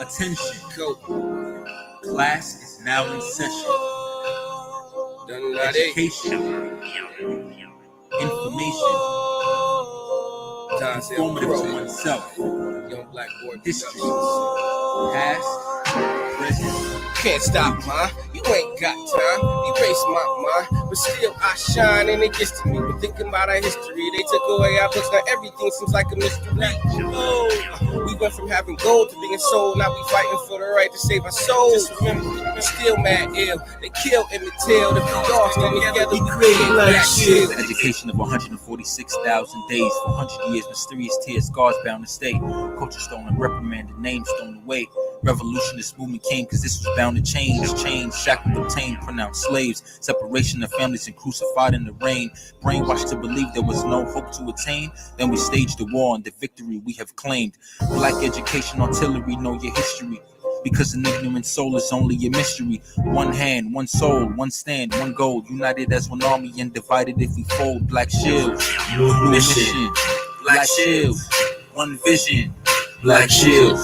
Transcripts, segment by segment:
Attention. Go. Class is now in session. Education. Information. Informative to oneself. Young black boy. History. Past. Present. Can't stop, ma. You ain't got time. Erase my mind, but still I shine, and it gets to me. But thinking about our history, they took away our books. Now everything seems like a mystery. Oh, we went from having gold to being sold. Now we fighting for the right to save our souls. Just remember, we're still mad ill. They kill Emmett Till. If we all stand together, we create Black Shield. The education of 146,000 days, 400 years, mysterious tears, scars bound to stay. Culture stolen, reprimanded, names thrown away. Revolutionist movement came because this was bound to change. Chains, shackled, obtained, pronounced slaves. Separation of families and crucified in the rain. Brainwashed to believe there was no hope to attain. Then we staged the war and the victory we have claimed. Black education, artillery, know your history. Because an ignorant soul is only a mystery. One hand, one soul, one stand, one goal. United as one army and divided if we fold. Black Shield, new mission. Black Shield, one vision. Black Shield,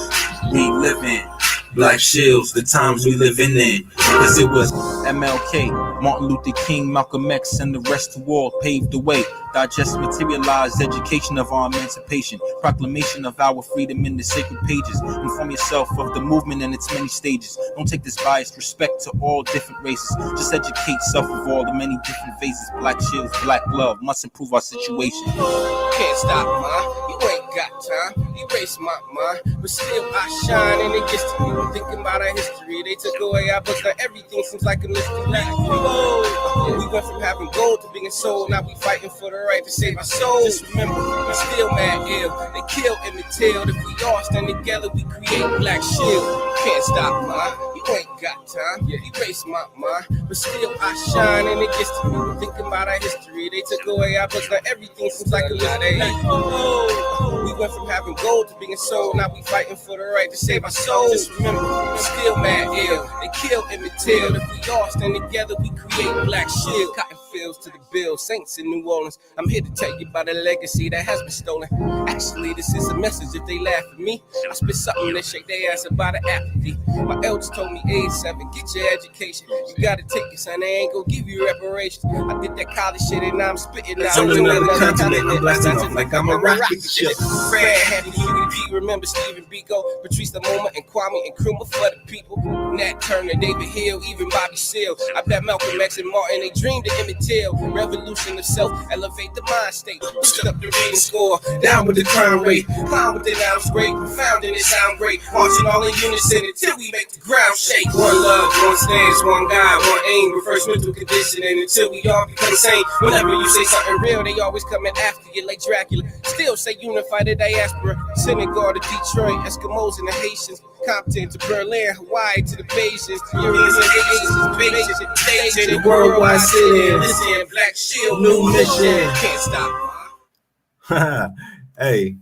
we living. Black Shields, the times we living in. Cause it was MLK, Martin Luther King, Malcolm X, and the rest who all paved the way. Digest, materialized education of our emancipation. Proclamation of our freedom in the sacred pages. Inform yourself of the movement and its many stages. Don't take this biased respect to all different races. Just educate yourself of all the many different phases. Black Shields, black love, must improve our situation. Can't stop, ma. You ain't got time. Erase my mind, but still I shine, and it gets to me. We're thinking about our history. They took away our books. Now everything seems like a mystery. Oh, we went from having gold to being sold. Now we fighting for the right to save our souls. Just remember, we're still mad ill. They kill Emmett Till. If we all stand together, we create Black Shield. Can't stop, ma. You ain't got time. Erase my mind, but still I shine, and it gets to me. We're thinking about our history. They took away our books. Now everything seems like a mystery. Oh, we went from having gold to being sold. Now we fighting for the right to save our souls. Just remember, we're still mad ill. They kill Emmett Till. If we all stand together, we create Black Shield. Cotton fields to the bill, Saints in New Orleans. I'm here to tell you about a legacy that has been stolen. Actually, this is a message. If they laugh at me, I spit something that shake their ass about an apathy. My elders told me age 7, get your education. You gotta take it, son. They ain't gonna give you reparations. I did that college shit and now I'm spitting out. On another continent, I'm blasting off like I'm a rocket ship. Fred had the UDP, remember Stephen Biko, Patrice the Moment, and Kwame Nkrumah for the people. Nat Turner, David Hill, even Bobby Seale. I bet Malcolm X and Martin, they dreamed of Emmett Till. Revolution of self, elevate the mind state. Boost up the rating score, down with the crime rate. Climb with the nouns great, found in it sound great. Marching all in unison until we make the ground shake. One love, one stance, one God, one aim. Reverse mental conditioning until we all become sane. Whenever you say something real, they always coming after you like Dracula. Still say unify the diaspora. Senegal to Detroit, Eskimos and the Haitians. Compton to Berlin, Hawaii to the Bayesians. Europeans and the Asians, to the worldwide city. Listen, Black Shield, new mission. Can't stop. Hey,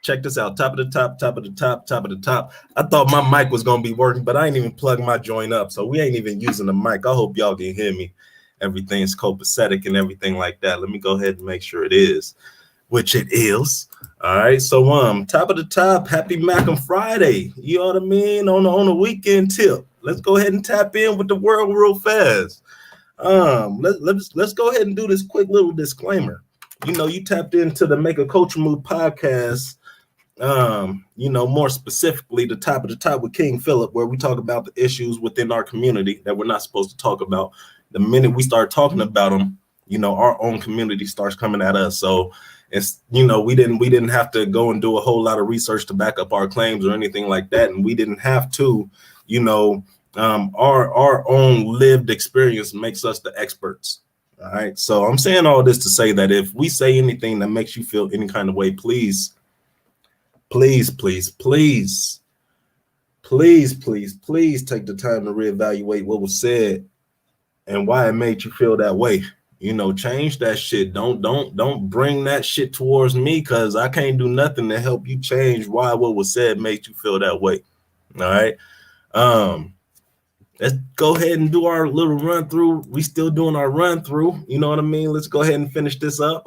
check this out. Top of the top, top of the top, top of the top. I thought my mic was going to be working, but I ain't even plugged my joint up. So we ain't even using the mic. I hope y'all can hear me. Everything's copacetic and everything like that. Let me go ahead and make sure it is, which it is. All right. So top of the top, happy Malcolm Friday. You know what I mean? On the weekend tip. Let's go ahead and tap in with the world real fast. Let's go ahead and do this quick little disclaimer. You know, you tapped into the Make a Culture Move podcast. More specifically, the top of the top with King Phillip, where we talk about the issues within our community that we're not supposed to talk about. The minute we start talking about them, our own community starts coming at us. So it's, we didn't have to go and do a whole lot of research to back up our claims or anything like that. And we didn't have to, our own lived experience makes us the experts. All right. So I'm saying all this to say that if we say anything that makes you feel any kind of way, please take the time to reevaluate what was said and why it made you feel that way. Change that shit. Don't bring that shit towards me, because I can't do nothing to help you change why what was said made you feel that way. All right. Let's go ahead and do our little run through. We still doing our run through. You know what I mean? Let's go ahead and finish this up.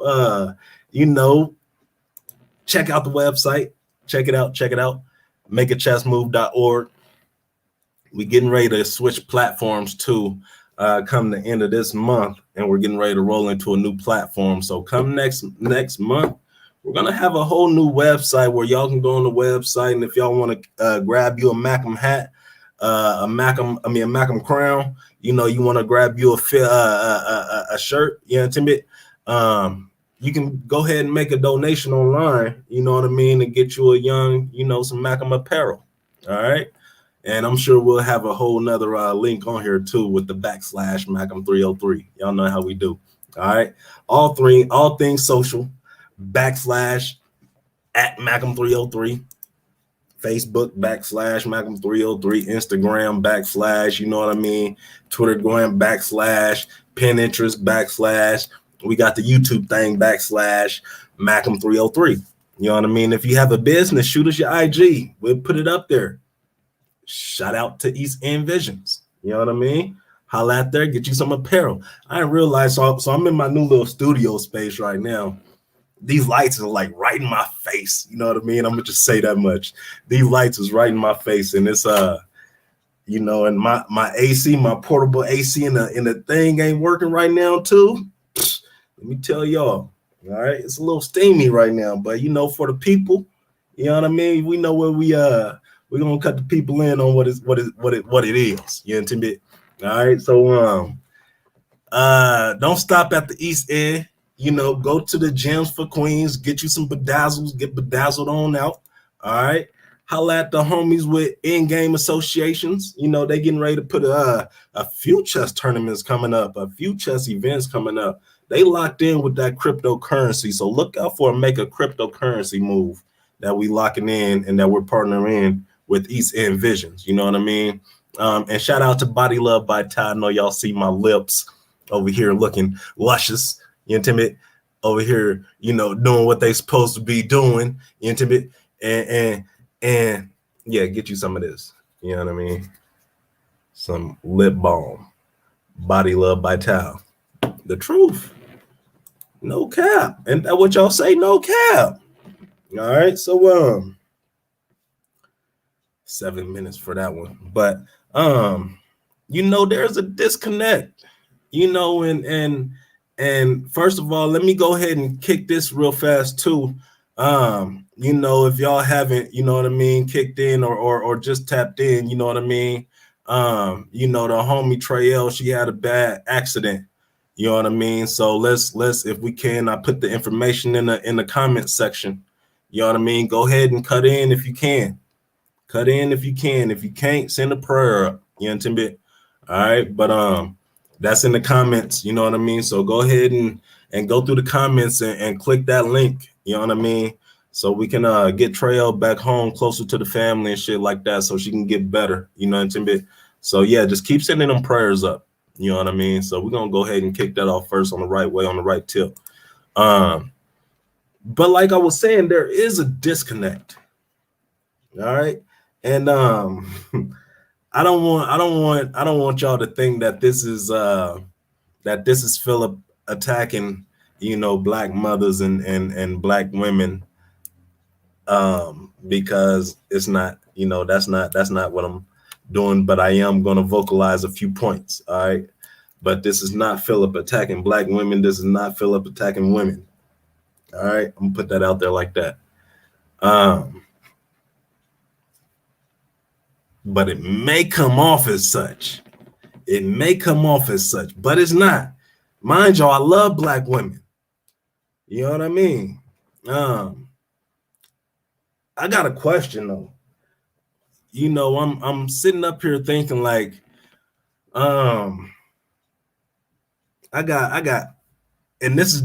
Check out the website. Check it out. MakeAChessMove.org. We getting ready to switch platforms too. Come the end of this month, and we're getting ready to roll into a new platform. So come next month, we're gonna have a whole new website where y'all can go on the website, and if y'all want to grab you a Macam hat, a Macam crown, you know, you want to grab you a shirt, you know, Timid, you can go ahead and make a donation online, you know what I mean, and get you a young, you know, some Macam apparel. All right. And I'm sure we'll have a whole nother link on here too with the / Macam 303. Y'all know how we do. All right. All things social / Macam 303. Facebook / Macam 303. Instagram / you know what I mean. Twitter / Pinterest / we got the YouTube thing / Macam 303. You know what I mean? If you have a business, shoot us your IG. We'll put it up there. Shout out to East End Visions. You know what I mean? Holla out there, get you some apparel. I didn't realize, so I'm in my new little studio space right now. These lights are like right in my face. You know what I mean? I'm gonna just say that much. These lights is right in my face, and it's you know, and my AC, my portable AC in the thing ain't working right now too. Let me tell y'all. All right, it's a little steamy right now, but you know, for the people, you know what I mean. We know where we're gonna cut the people in on what it is. You know what I mean? All right, so don't stop at the East End. You know, go to the Gems for Queens, get you some bedazzles, get bedazzled on out. All right. Holla at the homies with in-game associations. You know, they getting ready to put a few chess tournaments coming up, a few chess events coming up. They locked in with that cryptocurrency. So look out for make a cryptocurrency move that we locking in and that we're partnering with East End Visions. You know what I mean? And shout out to Body Love by Ty. I know y'all see my lips over here looking luscious. You intimate over here, you know, doing what they supposed to be doing. You intimate and yeah, get you some of this. You know what I mean? Some lip balm. Body Love by Tao. The truth. No cap. And that what y'all say, no cap. All right. So 7 minutes for that one. But you know, there's a disconnect, you know, and first of all, let me go ahead and kick this real fast too. You know, if y'all haven't, you know what I mean, kicked in or just tapped in, you know what I mean. You know, the homie Trail, she had a bad accident. You know what I mean? So let's if we can, I put the information in the comment section. You know what I mean? Go ahead and cut in if you can. Cut in if you can. If you can't, send a prayer up. You know what I mean? All right, but that's in the comments. You know what I mean? So go ahead and go through the comments and click that link. You know what I mean? So we can get Trail back home closer to the family and shit like that, so she can get better. You know what I mean? So yeah, just keep sending them prayers up. You know what I mean? So we're gonna go ahead and kick that off first on the right way, on the right tip. But like I was saying, there is a disconnect. All right. And I don't want y'all to think that this is Phillip attacking, you know, black mothers and black women, because it's not, you know, that's not what I'm doing, but I am going to vocalize a few points. All right. But this is not Phillip attacking black women. This is not Phillip attacking women. All right. I'm gonna put that out there like that. But it may come off as such. It may come off as such, but it's not. Mind y'all, I love black women. You know what I mean? I got a question though. You know, I'm sitting up here thinking like, I got, and this is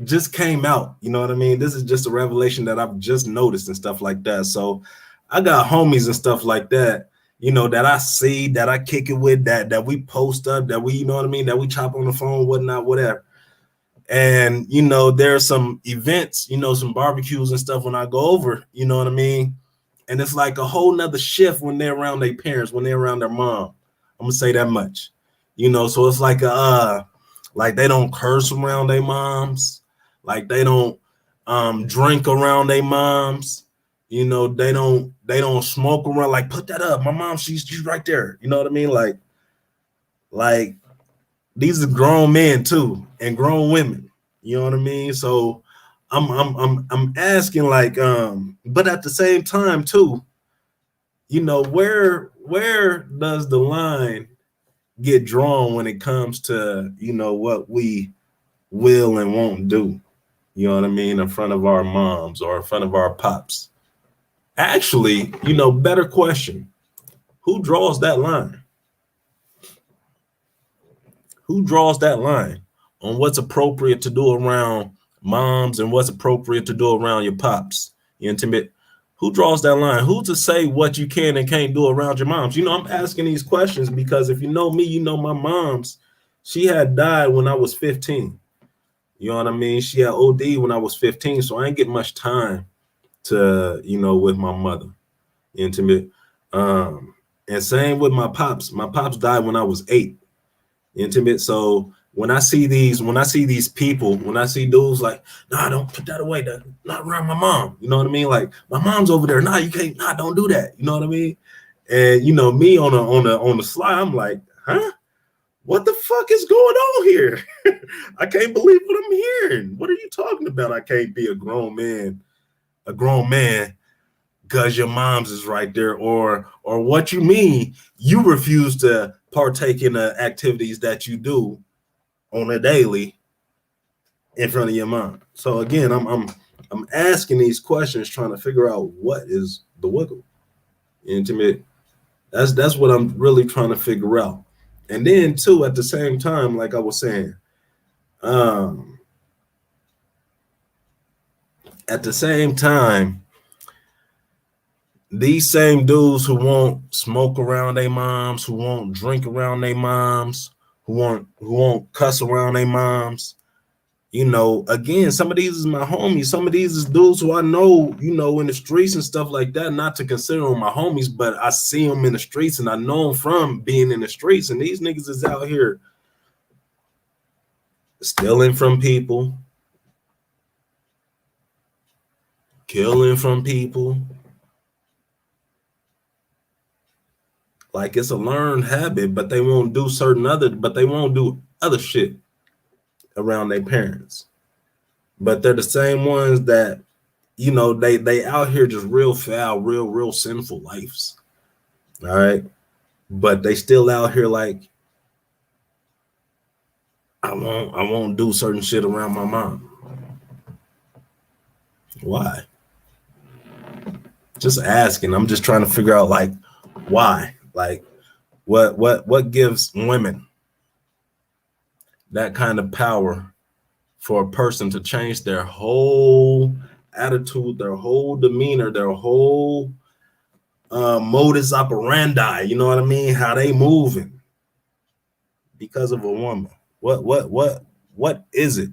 just came out. You know what I mean? This is just a revelation that I've just noticed and stuff like that. So I got homies and stuff like that, you know, that I see, that I kick it with, that we post up, that we, you know what I mean, that we chop on the phone, whatnot, whatever. And, you know, there are some events, you know, some barbecues and stuff when I go over, you know what I mean? And it's like a whole nother shift when they're around their parents, when they're around their mom. I'm gonna say that much, you know, so it's like like they don't curse around their moms, like they don't drink around their moms. You know, they don't smoke around. Like, put that up. My mom, she's right there. You know what I mean? Like these are grown men too, and grown women. You know what I mean? So I'm asking, like, but at the same time too, you know, where does the line get drawn when it comes to, you know, what we will and won't do? You know what I mean? In front of our moms or in front of our pops. Actually, you know, better question. Who draws that line? Who draws that line on what's appropriate to do around moms and what's appropriate to do around your pops, your intimate? Who draws that line? Who to say what you can and can't do around your moms? You know, I'm asking these questions because if you know me, you know my mom's, she had died when I was 15. You know what I mean? She had OD when I was 15, so I ain't get much time to, you know, with my mother, intimate. And same with my pops. My pops died when I was 8, intimate. So when I see these people, when I see dudes like, nah, don't put that away, that not around my mom. You know what I mean? Like, my mom's over there. Nah, you can't. Nah, don't do that. You know what I mean? And you know me on the slide, I'm like, huh? What the fuck is going on here? I can't believe what I'm hearing. What are you talking about? I can't be a grown man because your mom's is right there, or what you mean you refuse to partake in the activities that you do on a daily in front of your mom. So again, I'm asking these questions, trying to figure out what is the wiggle. Intimate. That's what I'm really trying to figure out. And then too, at the same time, like I was saying, at the same time, these same dudes who won't smoke around their moms, who won't drink around their moms, who won't cuss around their moms, you know, again, some of these is my homies. Some of these is dudes who I know, you know, in the streets and stuff like that. Not to consider them my homies, but I see them in the streets and I know them from being in the streets. And these niggas is out here stealing from people, killing from people. Like, it's a learned habit, but they won't do other shit around their parents. But they're the same ones that, you know, they out here just real foul, real sinful lives. All right. But they still out here like, I won't do certain shit around my mom. Why? Just asking. I'm just trying to figure out, like, why? Like, what gives women that kind of power for a person to change their whole attitude, their whole demeanor, their whole modus operandi? You know what I mean? How they moving because of a woman. What is it?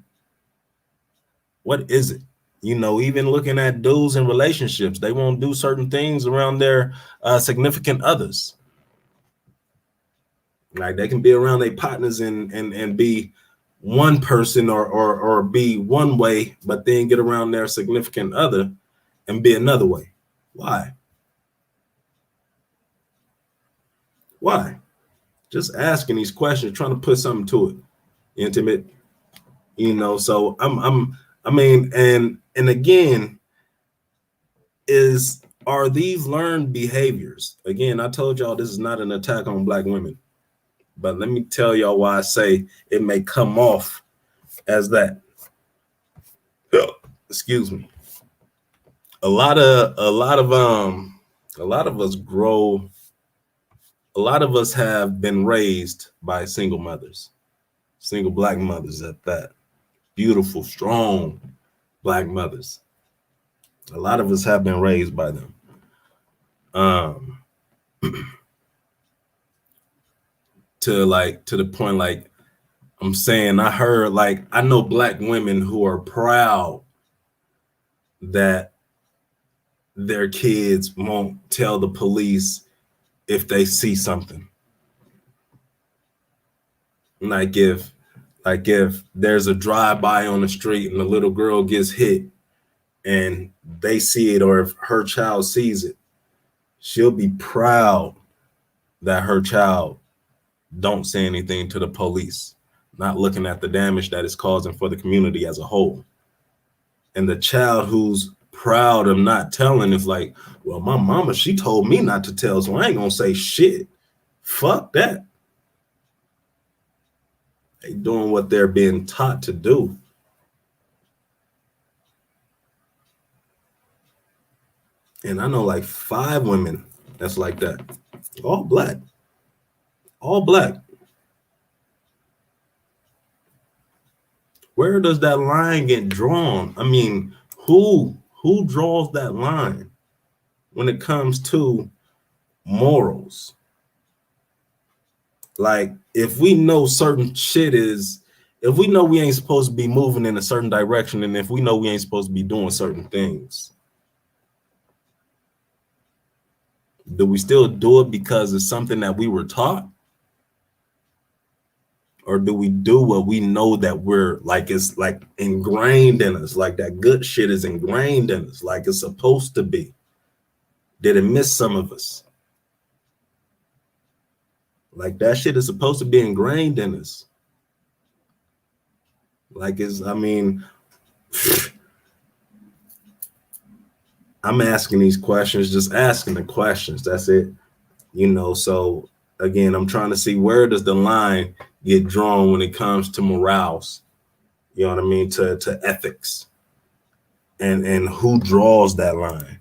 What is it? You know, even looking at dudes in relationships, they won't do certain things around their significant others. Like, they can be around their partners and be one person or be one way, but then get around their significant other and be another way. Why? Why? Just asking these questions, trying to put something to it. Intimate, you know. So I mean, and again, are these learned behaviors? Again, I told y'all this is not an attack on Black women, but let me tell y'all why I say it may come off as that. Excuse me. A lot of us have been raised by single mothers, single Black mothers at that. Beautiful, strong Black mothers. A lot of us have been raised by them. To the point, like I'm saying, I know Black women who are proud that their kids won't tell the police if they see something. Like if there's a drive-by on the street and the little girl gets hit, and they see it, or if her child sees it, she'll be proud that her child don't say anything to the police, not looking at the damage that it's causing for the community as a whole. And the child who's proud of not telling is like, well, my mama, she told me not to tell, so I ain't gonna say shit. Fuck that. They doing what they're being taught to do. And I know like 5 women that's like that. All black. All black. Where does that line get drawn? I mean, who draws that line when it comes to morals? Like, if we know certain shit is, if we know we ain't supposed to be moving in a certain direction, and if we know we ain't supposed to be doing certain things, do we still do it because it's something that we were taught? Or do we do what we know that we're like, it's like ingrained in us, like that good shit is ingrained in us, like it's supposed to be? Did it miss some of us? Like that shit is supposed to be ingrained in us. Like it's, I mean, I'm asking these questions, just asking the questions. That's it. You know, so again, I'm trying to see, where does the line get drawn when it comes to morals? You know what I mean? To ethics. And who draws that line?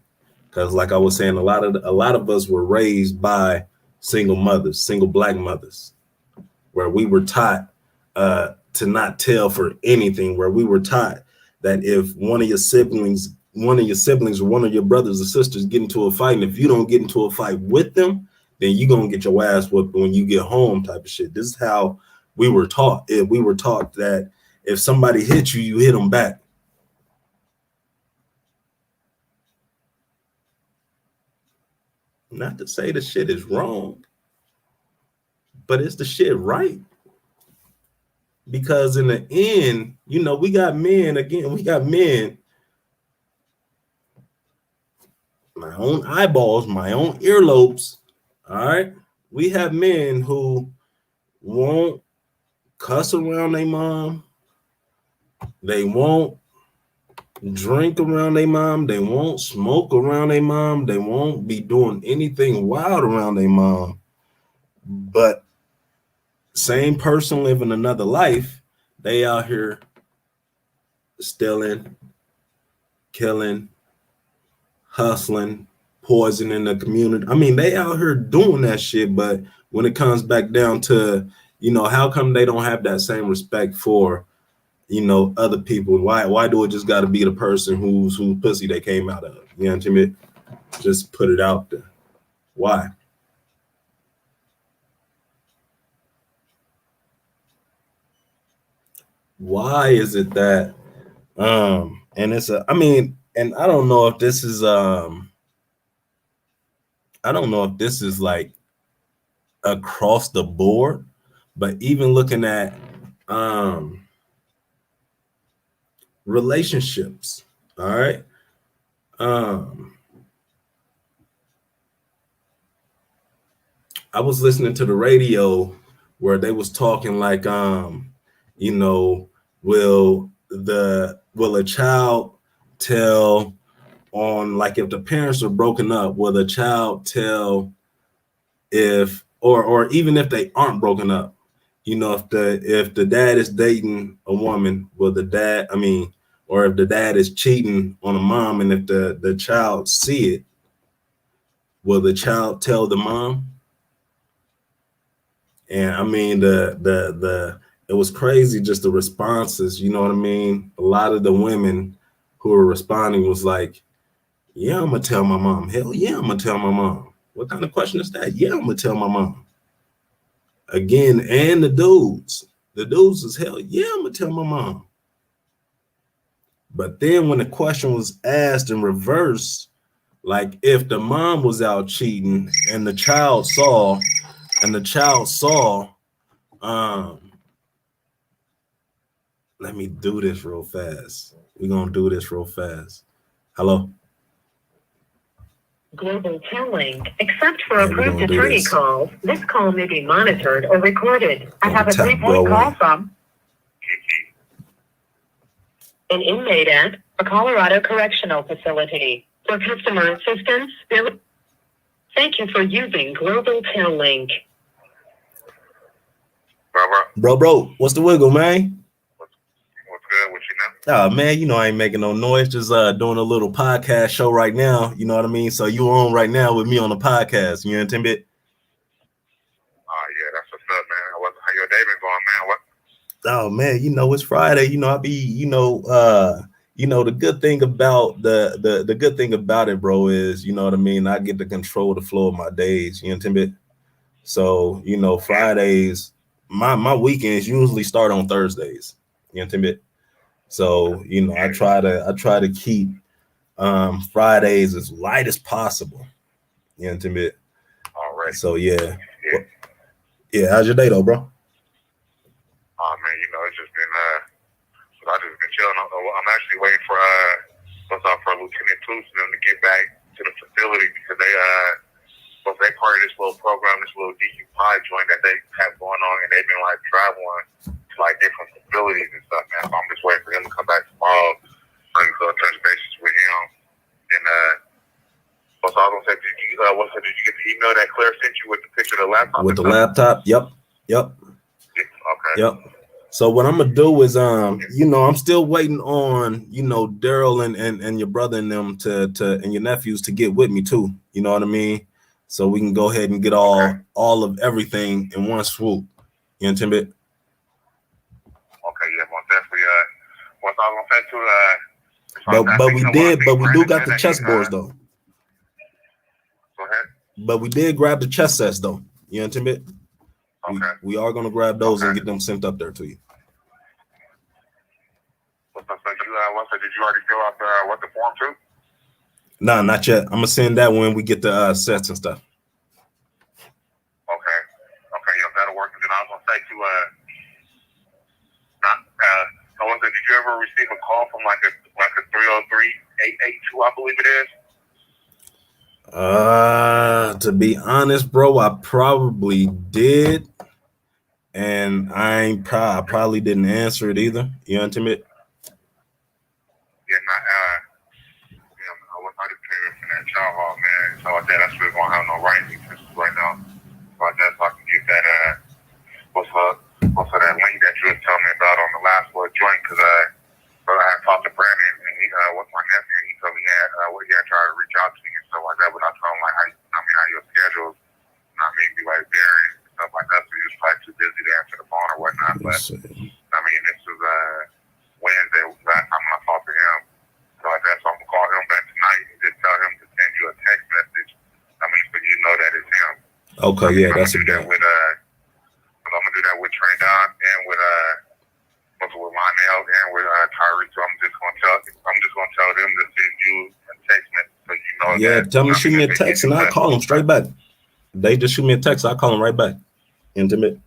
Because like I was saying, a lot of us were raised by single mothers, single black mothers, where we were taught to not tell for anything, where we were taught that if one of your siblings or one of your brothers or sisters get into a fight, and if you don't get into a fight with them, then you're gonna get your ass whooped when you get home, type of shit. This is how we were taught. We were taught that if somebody hit you, you hit them back. Not to say the shit is wrong, but is the shit right? Because in the end, you know, we got men, my own eyeballs, my own earlobes. All right. We have men who won't cuss around their mom. They won't drink around their mom. They won't smoke around their mom. They won't be doing anything wild around their mom. But same person living another life, they out here stealing, killing, hustling, poisoning the community. I mean, they out here doing that shit, but when it comes back down to, you know, how come they don't have that same respect for, you know, other people? Why do it just got to be the person whose pussy they came out of? You know what I mean? Just put it out there. Why? Why is it that and it's a, I mean, and I don't know if this is like across the board, but even looking at relationships, all right? I was listening to the radio where they was talking like, you know, will a child tell on, like, if the parents are broken up, will the child tell if, or even if they aren't broken up, you know, if the dad is dating a woman, will the dad, I mean, or if the dad is cheating on a mom, and if the child see it, will the child tell the mom? And I mean, it was crazy, just the responses, you know what I mean? A lot of the women who were responding was like, yeah, I'm gonna tell my mom. Hell yeah, I'm gonna tell my mom. What kind of question is that? Yeah, I'm gonna tell my mom. Again, and the dudes is, hell yeah, I'm gonna tell my mom. But then when the question was asked in reverse, like if the mom was out cheating and the child saw, let me do this real fast. We're gonna do this real fast. Hello. Global Tel Link. Except for Yeah, we're approved gonna do attorney this. calls, this call may be monitored or recorded. I have a Tap 3-point bro call in. from an inmate at a Colorado Correctional Facility. For customer assistance, thank you for using Global Tel Link. Bro, what's the wiggle, man? What's good with you now? Oh man, you know I ain't making no noise, just doing a little podcast show right now. You know what I mean? So you on right now with me on the podcast. You understand it? Oh yeah, that's what's up, man. How your day been going, man? What? Oh man, you know it's Friday. You know I be, the good thing about the good thing about it, bro, is you know what I mean. I get to control the flow of my days. You understand it? So you know Fridays, my weekends usually start on Thursdays. You understand it? So you know I try to keep Fridays as light as possible. You understand it? All right. So yeah. How's your day though, bro? Oh man, you know it's just been I just been chilling. I'm actually waiting for for Lieutenant Toots and them to get back to the facility because they part of this little program, this little DU5 joint that they have going on, and they've been like traveling to like different facilities and stuff, man. So I'm just waiting for him to come back tomorrow, bring touch bases with him, and what's I was gonna say? Did you get the email that Claire sent you with the picture of the laptop? With the laptop? Yep. Okay. Yep. So what I'm gonna do is I'm still waiting on Daryl and your brother and them to and your nephews to get with me too. You know what I mean? So we can go ahead and get all of everything in one swoop. You understand it? Okay, yeah, most definitely. Once I was gonna say to but we do got the chessboards though. Go ahead. But we did grab the chess sets though. You understand it? Okay. We are gonna grab those and get them sent up there to you. Did you already fill out the form too? Nah, not yet. I'm gonna send that when we get the sets and stuff. Okay, yeah, that'll work. And then I was gonna say to did you ever receive a call from like a 303-882, I believe it is? To be honest, bro, I probably did, and I probably didn't answer it either. You know what I mean? I just came in from that child hall, man. So I said that's really gonna have no writing existence right now. So I guess I can get that what's that link that you was telling me about on the last little joint, because I had talked to Brandon and he what's my nephew, he told me he had tried to reach out to you and stuff like that, but I told him like how your schedules be like varying and stuff like that, so he was probably too busy to answer the phone or whatnot. But this was Wednesday last time I talked to him. So I guess I'm gonna call him back tonight and just tell him to send you a text message. So you know that it's him. Okay, yeah, that's a good. I'm gonna do that with Trey Don and with Lionel and with Tyree. So I'm just gonna tell them to send you a text message so you know. Yeah, tell them to shoot me a text and I'll call them straight back. They just shoot me a text, I'll call them right back. Intimate.